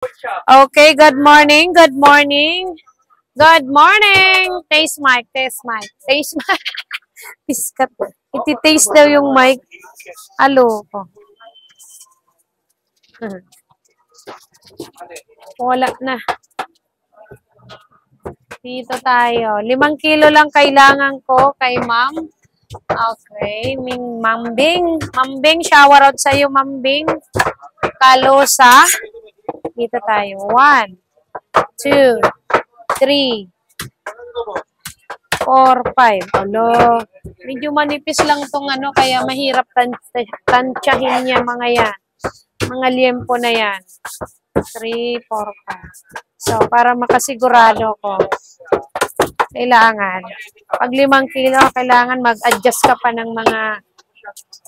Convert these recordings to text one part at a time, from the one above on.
Okay, good morning, good morning. Good morning. Taste mic, taste mic, taste mic. Piskat. Iti-taste daw yung mic. Alo. Oh. Wala na. Dito tayo. 5 kilo lang kailangan ko kay ma'am. Okay. Mambing. Mambing, shower out sa'yo, Mambing. Kalosa. Dito tayo. 1, 2, 3, 4, 5. Alo. Medyo manipis lang tong ano, kaya mahirap tansyahin niya mga yan. Mga liempo na yan. 3, 4, 5. So, para makasigurado ko, kailangan, pag 5 kilo, kailangan mag-adjust ka pa ng mga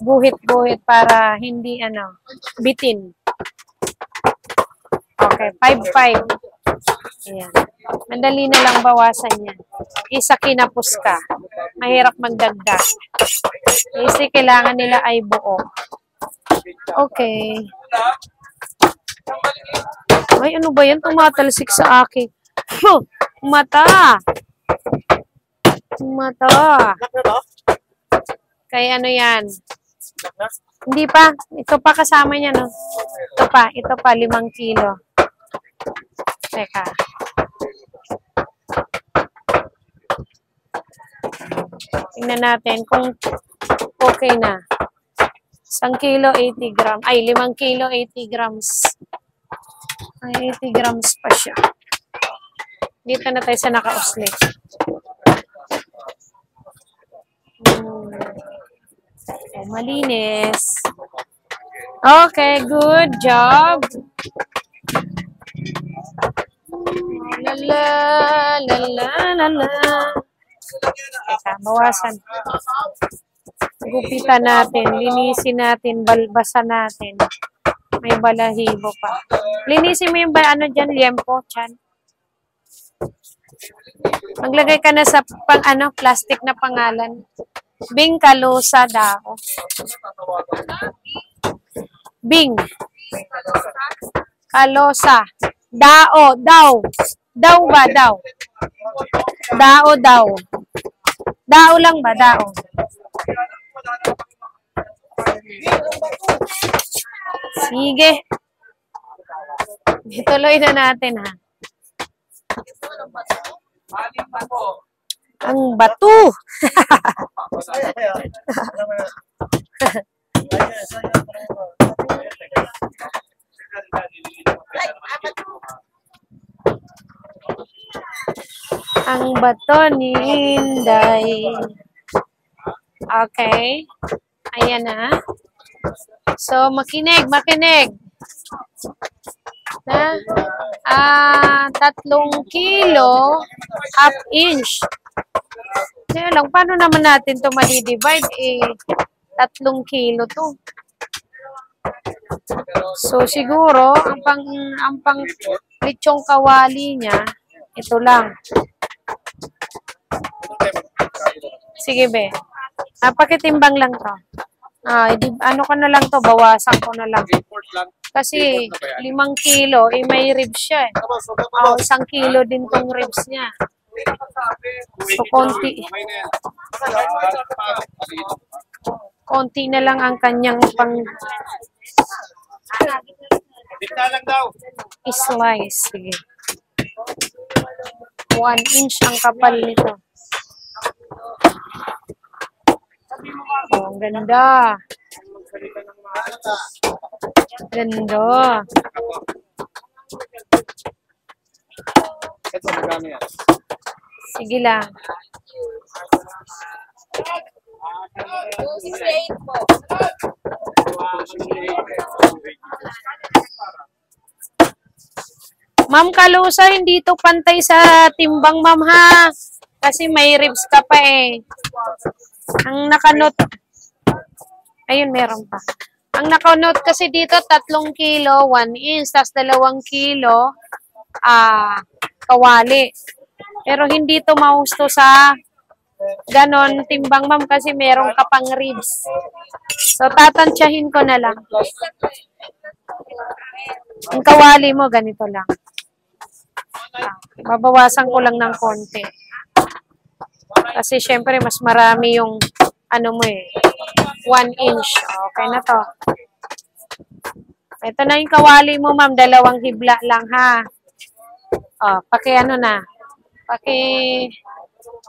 guhit-guhit para hindi, bitin. Okay, 5, 5. Ayan. Madali na lang bawasan yan. Isa kinapos ka. Mahirap magdagdag. Kasi kailangan nila ay buo. Okay. Ay, ano ba yan? Tumatalsik sa akin. Mata. Mata. Kaya ano yan? Hindi pa. Ito pa kasama niya, no? Ito pa. 5 kilo. Teka. Tingnan natin kung okay na. 1 kilo, 80 grams. Ay, 5 kilo, 80 grams. Ay, 80 grams pa siya. Dito na tayo sa naka-usli. Okay, malinis. Okay, good job. La la la la la la. Teka, bawasan. Gupitan natin, linisin natin, balbasan natin. May balahibo pa. Linisin mo yung dyan, liempo, chan. Maglagay ka na sa plastic na pangalan. Bing Kalosa Dao. Bing Kalosa. Dao, daw. Daw ba, daw? Dao, daw. Dao lang ba, dao? Sige. Ituloy na natin, ha? Ang bato. Ang bato ni Inday. Okay. Ayan na. So, makinig. Na, 3 kilo, half inch. Kaya lang, paano naman natin ito ma-divide? 3 kilo to. So, siguro, ang pang lechong kawali niya, ito lang. Sige, be. Pakitimbang lang to. Ano ko na lang to, bawasan ko na lang. Kasi 5 kilo, may ribs siya. 1 kilo din tong ribs niya. So, konti na lang ang kanyang slice. Sige. 1 inch ang kapal nito. Oh, ang ganda. Ganda. Sige lang. 268 po. Ma'am Kalosa, hindi to pantay sa timbang, ma'am, ha? Kasi may ribs ka pa eh. Ang nakanot, ayun, meron pa. Ang nakanot kasi dito, 3 kilo, 1 inch, tas 2 kilo, kawali. Pero hindi to mahusto sa ganon, timbang ma'am, kasi meron ka pang ribs. So, tatansyahin ko na lang. Ang kawali mo, ganito lang. Babawasan ko lang ng konti. Kasi, syempre, mas marami yung, ano mo eh, 1 inch. Okay na to. Ito na yung kawali mo, ma'am. 2 hibla lang, ha? Paki-ano na.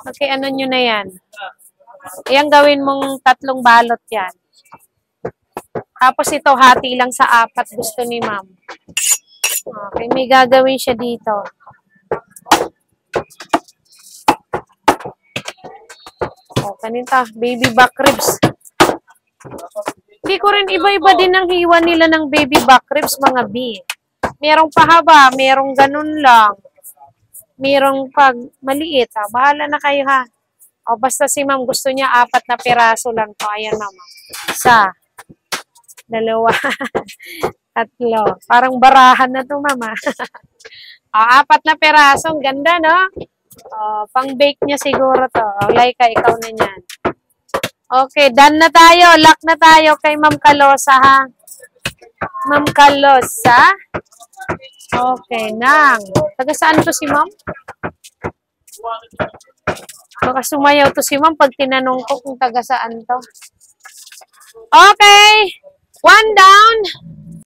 Paki-ano nyo na yan. Ayan, gawin mong 3 balot yan. Tapos ito, hati lang sa 4 gusto ni ma'am. Okay, may gagawin siya dito. Kanita, baby back ribs. Hindi ko rin iba-iba din ang hiwa nila ng baby back ribs, mga B. Merong pahaba, merong ganun lang. Merong pag maliit, ha? Bahala na kayo, ha? Basta si ma'am gusto niya 4 na piraso lang to. Ayan, mama. 1, 2, 3. Parang barahan na to, mama. 4 na piraso. Ang ganda, no? Pang-bake niya siguro to. Laika, ikaw na yan. Okay, done na tayo. Lock na tayo kay Ma'am Calosa, ha? Ma'am Calosa? Okay, nang. Taga saan to si ma'am? Baka sumayaw to si ma'am pag tinanong ko kung taga saan to. Okay. 1 down.